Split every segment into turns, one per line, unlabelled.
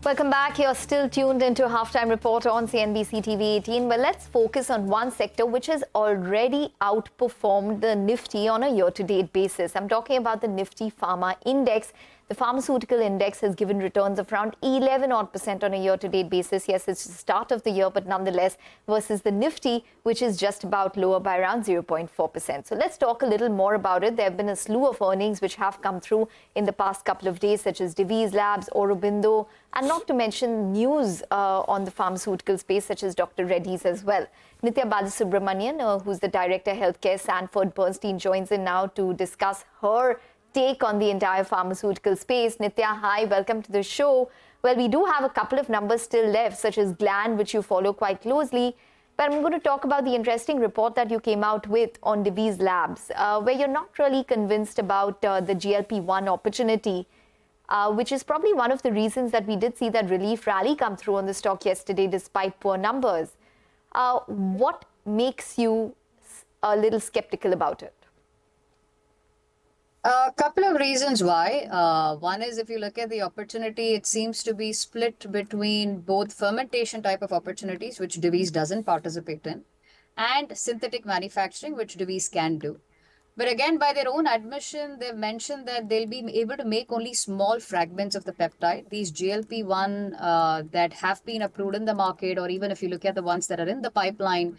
Welcome back. You're still tuned into a halftime report on CNBC-TV18. Well, let's focus on one sector which has already outperformed the Nifty on a year-to-date basis. I'm talking about the Nifty Pharma Index. The pharmaceutical index has given returns of around 11% on a year-to-date basis. Yes, it's the start of the year, but nonetheless, versus the Nifty, which is just about lower by around 0.4%. So let's talk a little more about it. There have been a slew of earnings which have come through in the past couple of days, such as Divi's Labs, Aurobindo, and not to mention news on the pharmaceutical space, such as Dr. Reddy's as well. Nithya Balasubramanian, who's the Director Healthcare, Sanford Bernstein, joins in now to discuss her take on the entire pharmaceutical space. Nithya, hi, welcome to the show. Well, we do have a couple of numbers still left, such as Gland, which you follow quite closely. But I'm going to talk about the interesting report that you came out with on Divi's Labs, where you're not really convinced about the GLP-1 opportunity, which is probably one of the reasons that we did see that relief rally come through on the stock yesterday despite poor numbers. What makes you a little skeptical about it?
A couple of reasons why. One is, if you look at the opportunity, it seems to be split between both fermentation type of opportunities, which Divi's doesn't participate in, and synthetic manufacturing, which Divi's can do. But again, by their own admission, they've mentioned that they'll be able to make only small fragments of the peptide. These GLP-1 that have been approved in the market, or even if you look at the ones that are in the pipeline,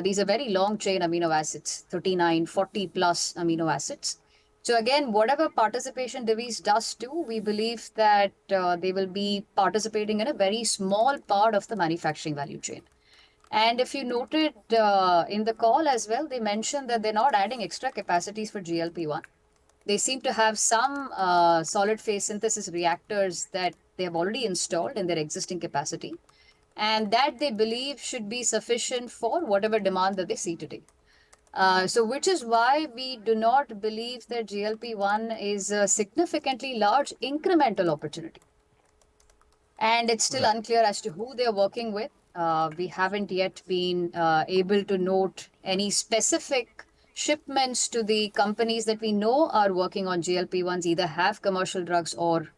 these are very long chain amino acids, 39, 40 plus amino acids. So again, whatever participation Divi's does do, we believe that they will be participating in a very small part of the manufacturing value chain. And if you noted in the call as well, they mentioned that they're not adding extra capacities for GLP-1. They seem to have some solid phase synthesis reactors that they have already installed in their existing capacity, and that they believe should be sufficient for whatever demand that they see today. So which is why we do not believe that GLP-1 is a significantly large incremental opportunity. And it's still unclear as to who they're working with. We haven't yet been able to note any specific shipments to the companies that we know are working on GLP-1s, either have commercial drugs or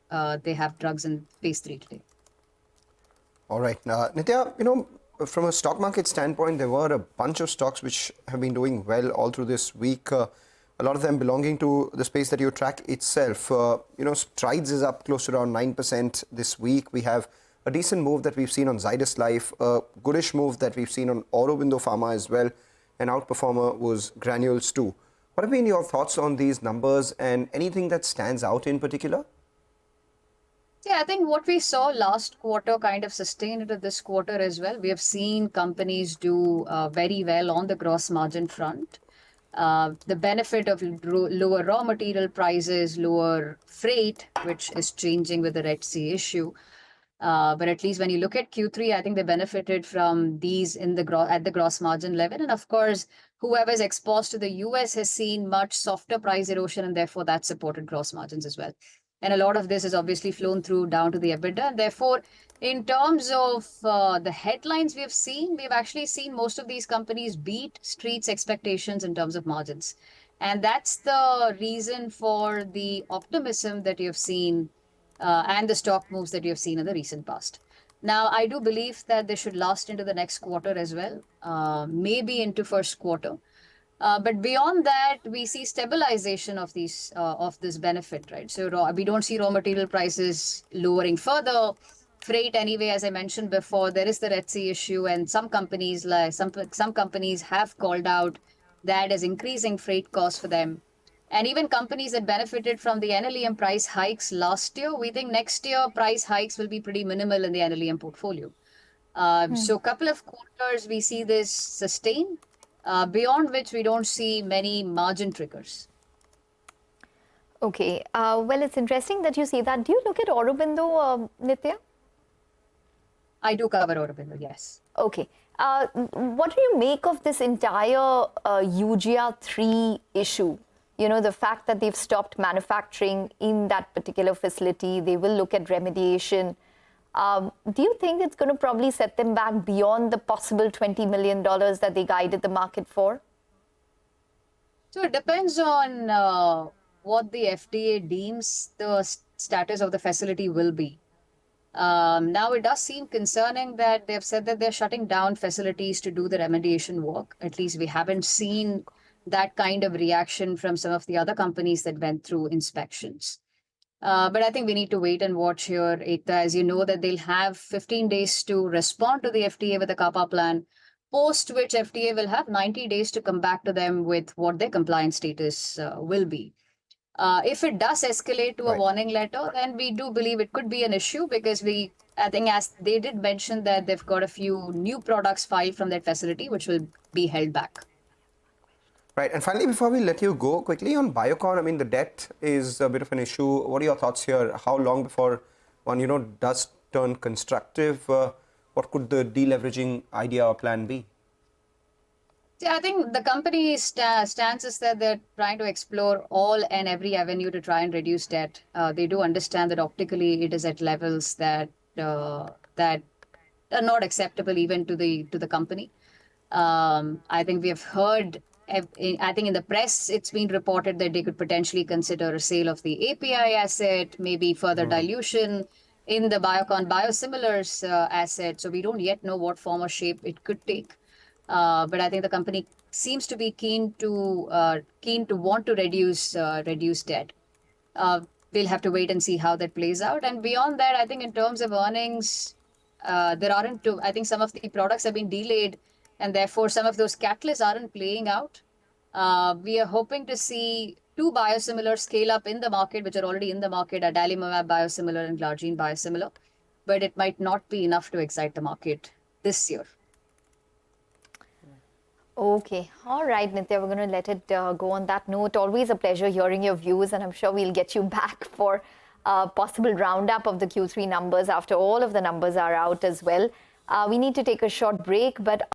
they have drugs in phase 3 today.
All right. Nithya, from a stock market standpoint, there were a bunch of stocks which have been doing well all through this week. A lot of them belonging to the space that you track itself. Strides is up close to around 9% this week. We have a decent move that we've seen on Zydus Life, a goodish move that we've seen on Aurobindo Pharma as well. An outperformer was Granules too. What have been your thoughts on these numbers and anything that stands out in particular?
Yeah, I think what we saw last quarter kind of sustained into this quarter as well. We have seen companies do very well on the gross margin front. The benefit of lower raw material prices, lower freight, which is changing with the Red Sea issue. But at least when you look at Q3, I think they benefited from these at the gross margin level. And of course, whoever's exposed to the US has seen much softer price erosion, and therefore that supported gross margins as well. And a lot of this is obviously flown through down to the EBITDA. And therefore, in terms of the headlines we've actually seen most of these companies beat Street's expectations in terms of margins. And that's the reason for the optimism that you've seen and the stock moves that you've seen in the recent past. Now, I do believe that they should last into the next quarter as well, maybe into first quarter. But beyond that, we see stabilization of this benefit, right? So we don't see raw material prices lowering further. Freight, anyway, as I mentioned before, there is the Red Sea issue, and some companies have called out that as increasing freight costs for them. And even companies that benefited from the NLEM price hikes last year, we think next year price hikes will be pretty minimal in the NLEM portfolio. So a couple of quarters, we see this sustain. Beyond which we don't see many margin triggers.
Okay. Well, it's interesting that you say that. Do you look at Aurobindo, Nithya?
I do cover Aurobindo, yes.
Okay. What do you make of this entire UGR3 issue? The fact that they've stopped manufacturing in that particular facility, they will look at remediation. Do you think it's going to probably set them back beyond the possible $20 million that they guided the market for?
So it depends on what the FDA deems the status of the facility will be. Now, it does seem concerning that they've said that they're shutting down facilities to do the remediation work. At least we haven't seen that kind of reaction from some of the other companies that went through inspections. But I think we need to wait and watch here, Ekta. As you know, that they'll have 15 days to respond to the FDA with a CAPA plan, post which FDA will have 90 days to come back to them with what their compliance status will be. If it does escalate to a
Right.
warning letter, then we do believe it could be an issue because I think as they did mention that they've got a few new products filed from that facility, which will be held back.
Right. And finally, before we let you go, quickly on Biocon, I mean, the debt is a bit of an issue. What are your thoughts here? How long before one, does turn constructive? What could the deleveraging idea or plan be?
Yeah, I think the company stance is that they're trying to explore all and every avenue to try and reduce debt. They do understand that optically it is at levels that that are not acceptable even to the company. I think we have heard. I think in the press, it's been reported that they could potentially consider a sale of the API asset, maybe further dilution in the Biocon biosimilars asset. So we don't yet know what form or shape it could take. But I think the company seems to be keen to want to reduce debt. We'll have to wait and see how that plays out. And beyond that, I think in terms of earnings, there aren't too. I think some of the products have been delayed, and therefore some of those catalysts aren't playing out. We are hoping to see two biosimilars scale up in the market, which are already in the market, adalimumab biosimilar and glargine biosimilar. But it might not be enough to excite the market this year.
Okay. All right, Nithya, we're going to let it go on that note. Always a pleasure hearing your views, and I'm sure we'll get you back for a possible roundup of the Q3 numbers after all of the numbers are out as well. We need to take a short break, but